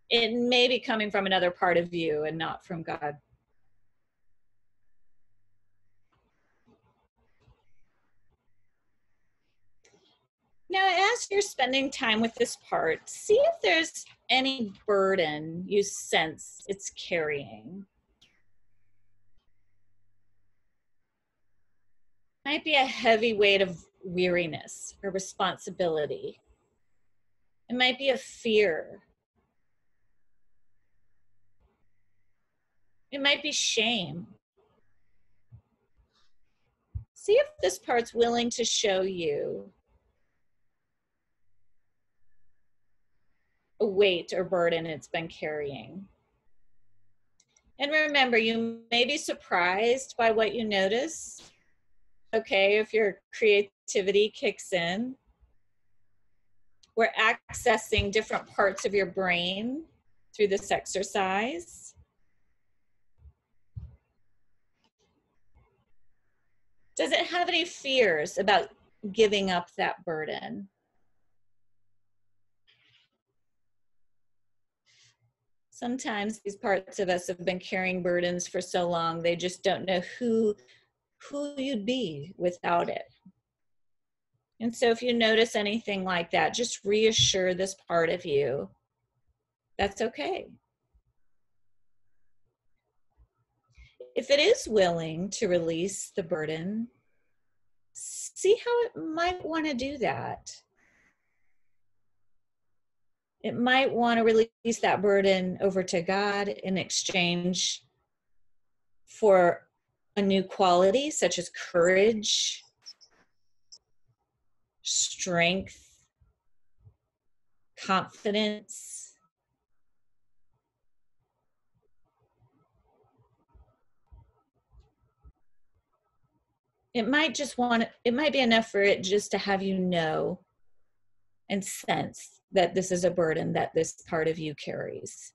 it may be coming from another part of you and not from God. Now, as you're spending time with this part, see if there's any burden you sense it's carrying. It might be a heavy weight of weariness or responsibility. It might be a fear. It might be shame. See if this part's willing to show you a weight or burden it's been carrying. And remember, you may be surprised by what you notice. Okay, if your creativity kicks in. We're accessing different parts of your brain through this exercise. Does it have any fears about giving up that burden? Sometimes these parts of us have been carrying burdens for so long, they just don't know who you'd be without it. And so if you notice anything like that, just reassure this part of you that's okay. If it is willing to release the burden, see how it might want to do that. It might want to release that burden over to God in exchange for a new quality, such as courage, strength, confidence. It might be enough for it just to have you know and sense that this is a burden that this part of you carries.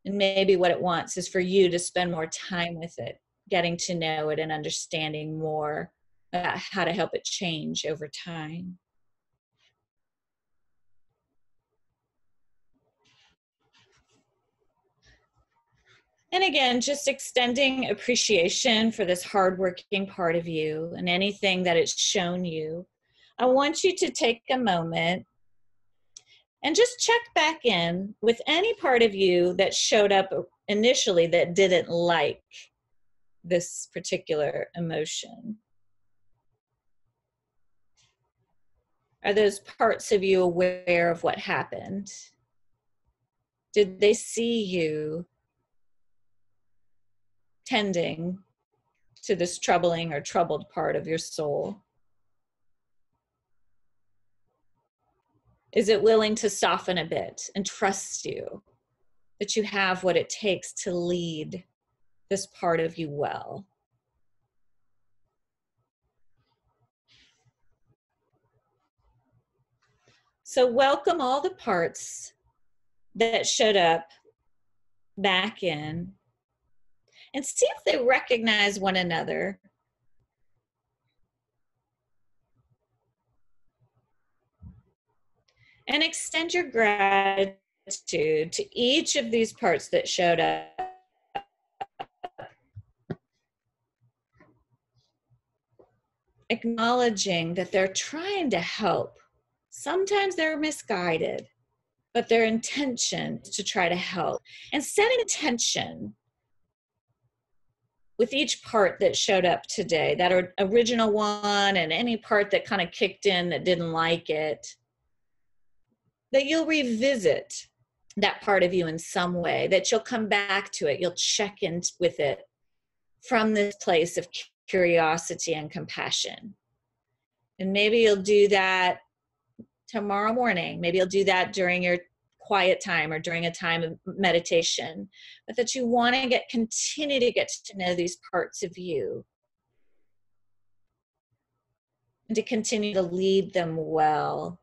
And maybe what it wants is for you to spend more time with it, getting to know it and understanding more about how to help it change over time. And again, just extending appreciation for this hardworking part of you and anything that it's shown you. I want you to take a moment and just check back in with any part of you that showed up initially that didn't like this particular emotion. Are those parts of you aware of what happened? Did they see you tending to this troubling or troubled part of your soul? Is it willing to soften a bit and trust you? that you have what it takes to lead this part of you well. So welcome all the parts that showed up back in, and see if they recognize one another. And extend your gratitude to each of these parts that showed up. Acknowledging that they're trying to help. Sometimes they're misguided, but their intention is to try to help. And setting intention with each part that showed up today, that original one and any part that kind of kicked in that didn't like it, that you'll revisit that part of you in some way, that you'll come back to it, you'll check in with it from this place of curiosity and compassion. And maybe you'll do that tomorrow morning. Maybe you'll do that during your quiet time or during a time of meditation, but that you want to continue to get to know these parts of you and to continue to lead them well.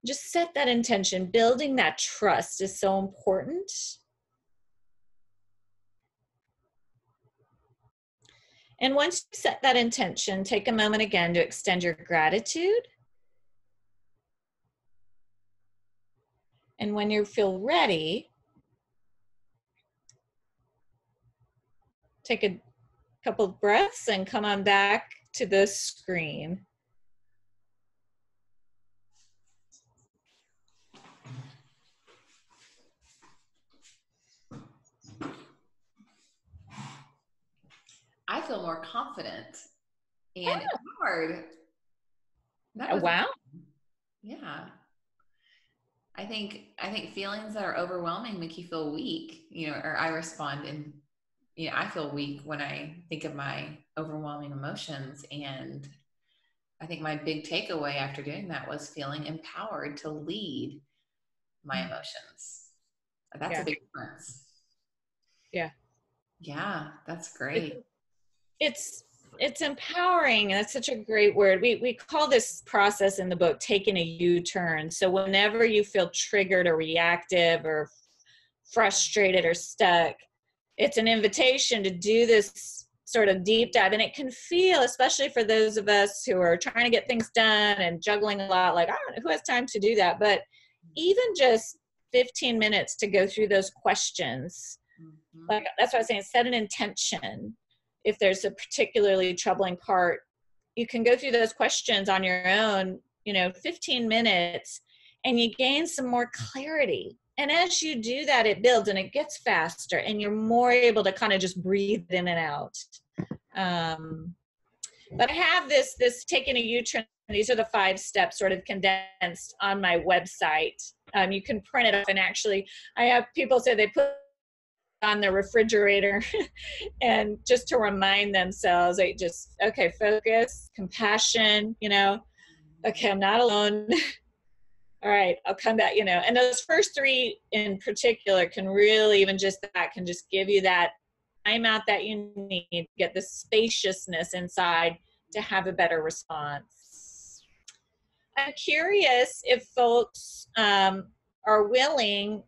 Just set that intention. Building that trust is so important. And once you set that intention, take a moment again to extend your gratitude. And when you feel ready, take a couple of breaths and come on back to the screen. I feel more confident and empowered. Wow. Yeah. I think feelings that are overwhelming make you feel weak, or I respond and, I feel weak when I think of my overwhelming emotions. And I think my big takeaway after doing that was feeling empowered to lead my emotions. That's a big difference. Yeah. Yeah, that's great. It's empowering. That's such a great word. We call this process in the book taking a U-turn. So whenever you feel triggered or reactive or frustrated or stuck, it's an invitation to do this sort of deep dive. And it can feel, especially for those of us who are trying to get things done and juggling a lot, like, I don't know, who has time to do that? But even just 15 minutes to go through those questions, like that's what I was saying, set an intention. If there's a particularly troubling part, you can go through those questions on your own, 15 minutes, and you gain some more clarity. And as you do that, it builds and it gets faster, and you're more able to kind of just breathe in and out. But I have this taking a U-turn. These are the 5 steps sort of condensed on my website. You can print it off, and actually I have people say they put on the refrigerator and just to remind themselves, okay, focus, compassion, okay, I'm not alone. All right, I'll come back, and those first 3 in particular can really, even just that can just give you that time out that you need to get the spaciousness inside to have a better response. I'm curious if folks are willing,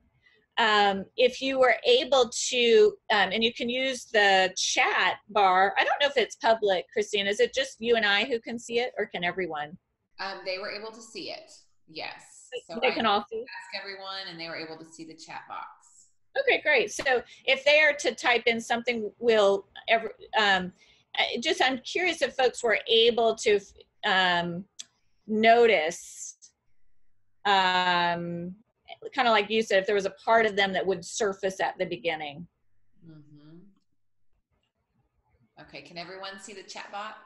if you were able to, and you can use the chat bar. I don't know if it's public, Christine. Is it just you and I who can see it, or can everyone? They were able to see it. Yes. So they can all see. Ask everyone, and they were able to see the chat box. Okay, great. So if they are to type in something, I'm curious if folks were able to notice, kind of like you said, if there was a part of them that would surface at the beginning. Mm-hmm. Okay, can everyone see the chat box?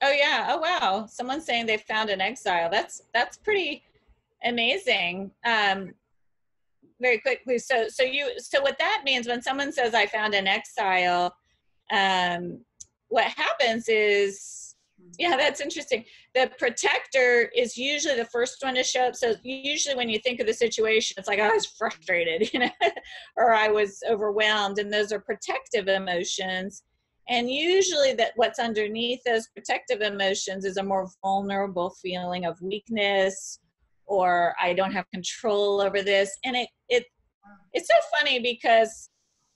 Oh yeah. Oh wow. Someone's saying they found an exile. That's pretty amazing. Very quickly. So what that means when someone says I found an exile, what happens is Yeah, that's interesting. The protector is usually the first one to show up. So usually when you think of the situation, it's like, oh, I was frustrated, or I was overwhelmed. And those are protective emotions. And usually that what's underneath those protective emotions is a more vulnerable feeling of weakness, or I don't have control over this. And it's so funny because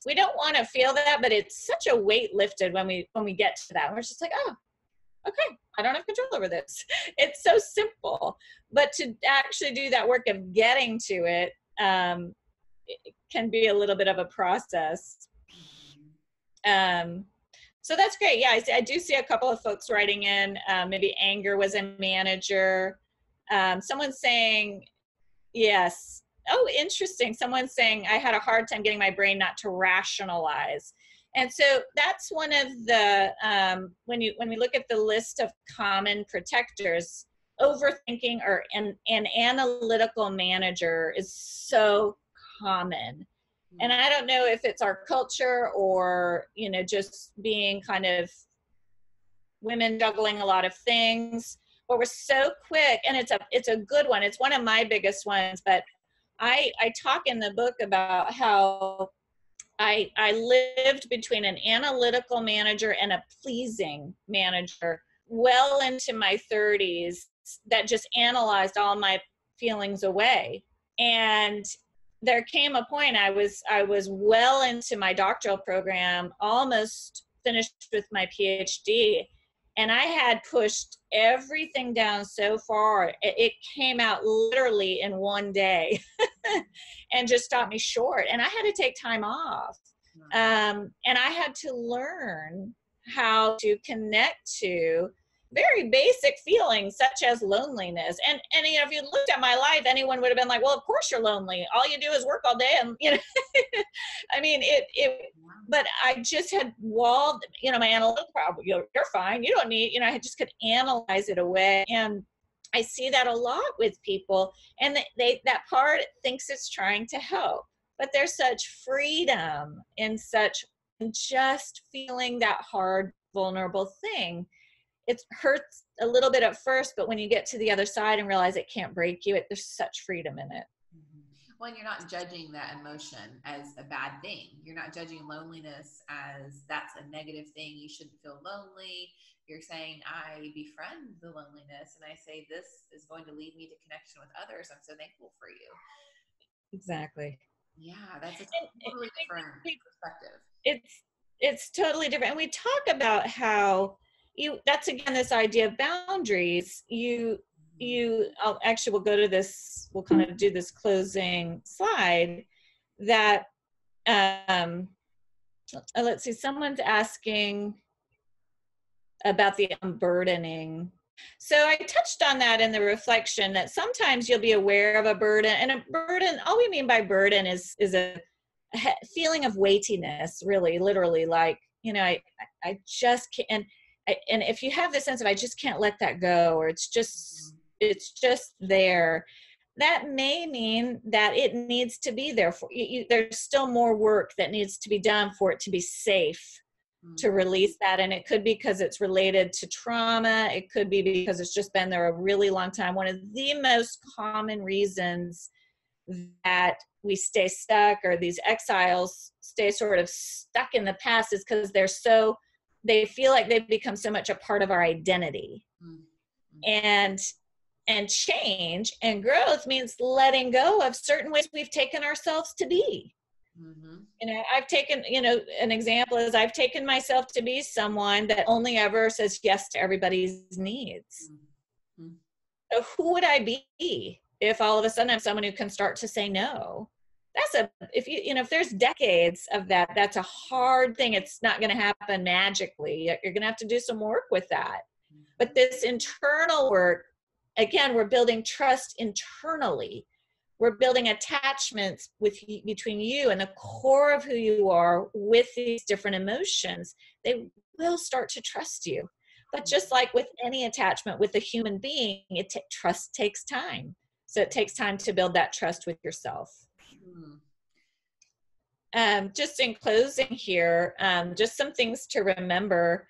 we don't want to feel that, but it's such a weight lifted when we get to that. We're just like, oh, okay, I don't have control over this. It's so simple, but to actually do that work of getting to it, it can be a little bit of a process. So that's great. Yeah, I do see a couple of folks writing in, maybe anger was a manager. Someone's saying, yes. Oh, interesting. Someone's saying, I had a hard time getting my brain not to rationalize. And so that's one of the, when we look at the list of common protectors, overthinking or an analytical manager is so common. And I don't know if it's our culture or, just being kind of women juggling a lot of things, but we're so quick, and it's a good one. It's one of my biggest ones, but I talk in the book about how I lived between an analytical manager and a pleasing manager well into my 30s that just analyzed all my feelings away. And there came a point I was well into my doctoral program, almost finished with my PhD, and I had pushed everything down so far, it came out literally in one day and just stopped me short. And I had to take time off. And I had to learn how to connect to very basic feelings such as loneliness. And if you looked at my life, anyone would have been like, well, of course you're lonely. All you do is work all day. And, I mean, but I just had walled, my analytical problem. You're fine. You don't need, I just could analyze it away. And I see that a lot with people, and that part thinks it's trying to help, but there's such freedom in just feeling that hard, vulnerable thing. It hurts a little bit at first, but when you get to the other side and realize it can't break you, there's such freedom in it. Well, and you're not judging that emotion as a bad thing. You're not judging loneliness as that's a negative thing. You shouldn't feel lonely. You're saying, I befriend the loneliness, and I say, this is going to lead me to connection with others. I'm so thankful for you. Exactly. Yeah, that's a totally different perspective. It's totally different. And we talk about how that's again this idea of boundaries. We'll go to this, we'll kind of do this closing slide that let's see, someone's asking about the unburdening. So I touched on that in the reflection, that sometimes you'll be aware of a burden, and a burden, all we mean by burden is a feeling of weightiness, really, literally, like, I just can't, and if you have the sense of, I just can't let that go, or it's just there, that may mean that it needs to be there for you. There's still more work that needs to be done for it to be safe to release that. And it could be because it's related to trauma. It could be because it's just been there a really long time. One of the most common reasons that we stay stuck, or these exiles stay sort of stuck in the past, is because they feel like they've become so much a part of our identity. And change and growth means letting go of certain ways we've taken ourselves to be. I've taken, an example is I've taken myself to be someone that only ever says yes to everybody's needs. So who would I be if all of a sudden I'm someone who can start to say no? If there's decades of that, that's a hard thing. It's not going to happen magically. You're going to have to do some work with that. But this internal work, again, we're building trust internally. We're building attachments between you and the core of who you are with these different emotions. They will start to trust you. But just like with any attachment with a human being, trust takes time. So it takes time to build that trust with yourself. Just in closing here, just some things to remember.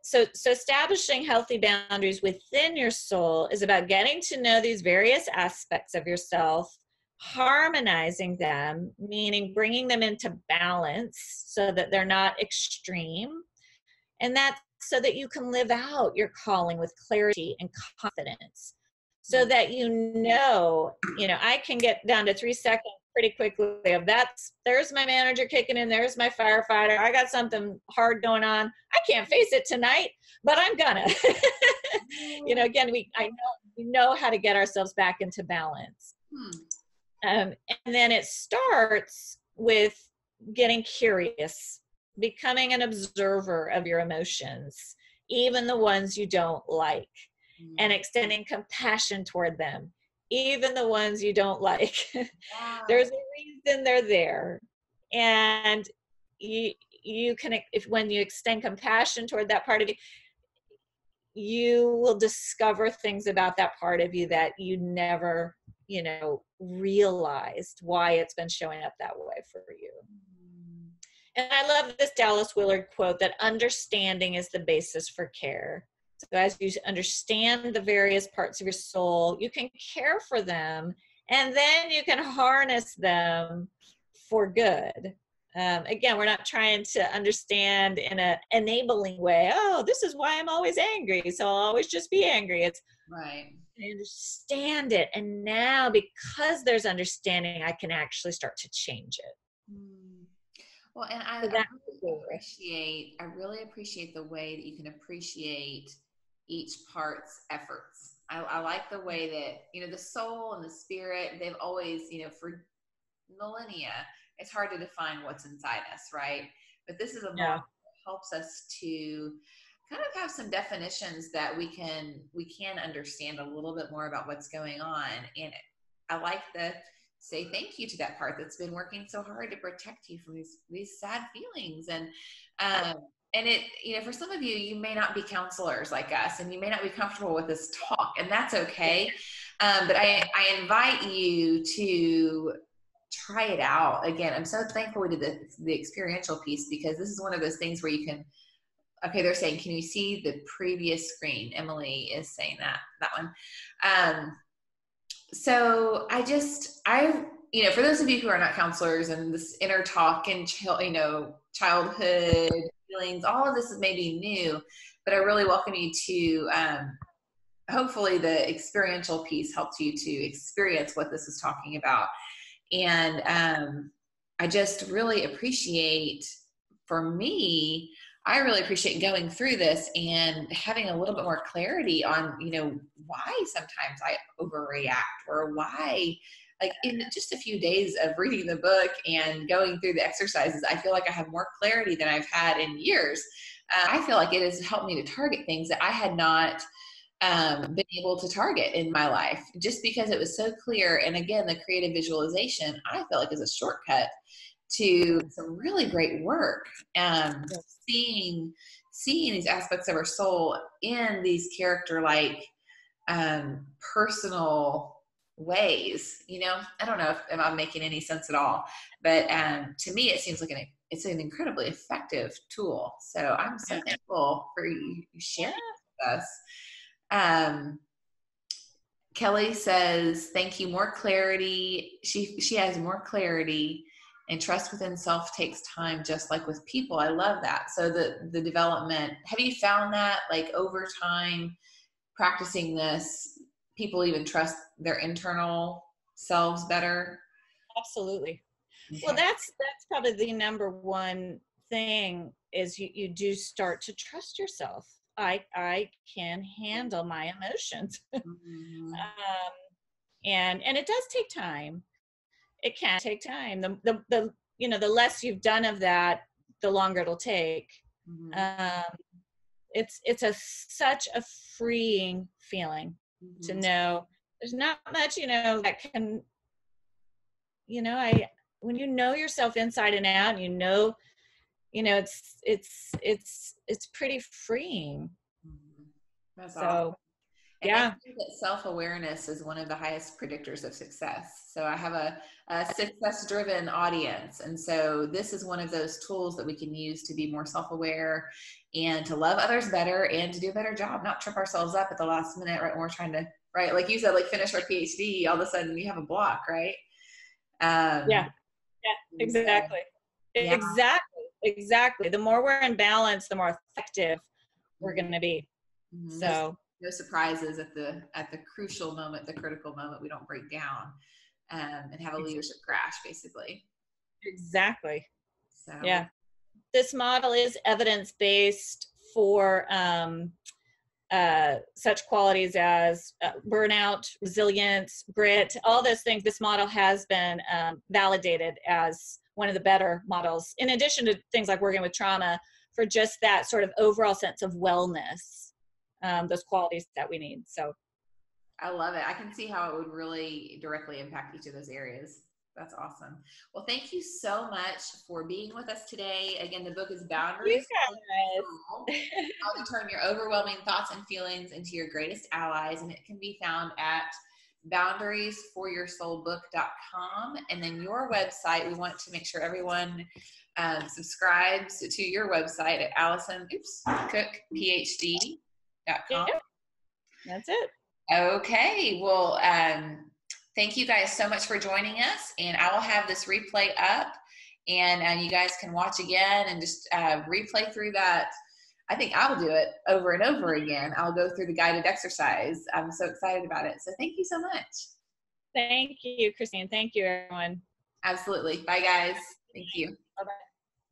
So establishing healthy boundaries within your soul is about getting to know these various aspects of yourself, harmonizing them, meaning bringing them into balance so that they're not extreme, and that's so that you can live out your calling with clarity and confidence, so that I can get down to 3 seconds pretty quickly of there's my manager kicking in, there's my firefighter, I got something hard going on, I can't face it tonight, but I'm gonna. Again, we know how to get ourselves back into balance. And then it starts with getting curious, becoming an observer of your emotions, even the ones you don't like, and extending compassion toward them, even the ones you don't like. Wow. There's a reason they're there. And you can, when you extend compassion toward that part of you, you will discover things about that part of you that you never, realized why it's been showing up that way for you. And I love this Dallas Willard quote that understanding is the basis for care. So as you understand the various parts of your soul, you can care for them, and then you can harness them for good. Again, we're not trying to understand in an enabling way. Oh, this is why I'm always angry, so I'll always just be angry. It's right. I understand it, and now because there's understanding, I can actually start to change it. Well, and I really appreciate the way that you can appreciate each part's efforts. I like the way that, the soul and the spirit, they've always, for millennia, it's hard to define what's inside us, right? But this is a model that helps us to kind of have some definitions that we can understand a little bit more about what's going on. And I like the say thank you to that part that's been working so hard to protect you from these sad feelings. And it, for some of you, you may not be counselors like us, and you may not be comfortable with this talk, and that's okay. But I invite you to try it out. Again, I'm so thankful we did the experiential piece, because this is one of those things where you can, okay, they're saying, can you see the previous screen? Emily is saying that one. So for those of you who are not counselors, and this inner talk and childhood feelings, all of this is maybe new, but I really welcome you to, hopefully the experiential piece helps you to experience what this is talking about. And I just really appreciate, for me, I really appreciate going through this and having a little bit more clarity on, why sometimes I overreact, or why, like, in just a few days of reading the book and going through the exercises, I feel like I have more clarity than I've had in years. I feel like it has helped me to target things that I had not been able to target in my life, just because it was so clear. And again, the creative visualization, I feel like, is a shortcut to some really great work. Seeing these aspects of our soul in these character-like, personal ways. I don't know if I'm making any sense at all, but to me, it seems like it's an incredibly effective tool. So I'm so thankful for you sharing with us. Kelly says, thank you. More clarity. She has more clarity, and trust within self takes time, just like with people. I love that. So the development, have you found that, like, over time practicing this, people even trust their internal selves better? Absolutely. Okay. Well, that's probably the number one thing, is you do start to trust yourself. I can handle my emotions. Mm-hmm. And it does take time. It can take time. The less you've done of that, the longer it'll take. Mm-hmm. It's such a freeing feeling, mm-hmm. to know there's not much, that can, when you know yourself inside and out, and it's pretty freeing. That's awesome. And they Yeah. say that self-awareness is one of the highest predictors of success. So I have a success-driven audience. And so this is one of those tools that we can use to be more self-aware and to love others better and to do a better job, not trip ourselves up at the last minute, right? When we're trying to, right? Like you said, like finish our PhD, all of a sudden you have a block, right? Yeah. Exactly. Yeah. Exactly. The more we're in balance, the more effective we're going to be. Mm-hmm. So no surprises at the crucial moment, the critical moment. We don't break down and have a leadership crash, basically. Exactly. So yeah, this model is evidence-based for such qualities as burnout, resilience, grit, all those things. This model has been validated as one of the better models, in addition to things like working with trauma, for just that sort of overall sense of wellness, those qualities that we need. So I love it. I can see how it would really directly impact each of those areas. That's awesome. Well, thank you so much for being with us today. Again, the book is Boundaries. How to Turn Your Overwhelming Thoughts and Feelings into Your Greatest Allies. And it can be found at boundariesforyoursoulbook.com. And then your website, we want to make sure everyone subscribes to your website at Alison Cook, PhD.com. Yep. That's it. Okay. Well, thank you guys so much for joining us. And I will have this replay up, and you guys can watch again and just replay through that. I think I'll do it over and over again. I'll go through the guided exercise. I'm so excited about it. So thank you so much. Thank you, Christine. Thank you, everyone. Absolutely. Bye, guys. Thank you. Bye-bye.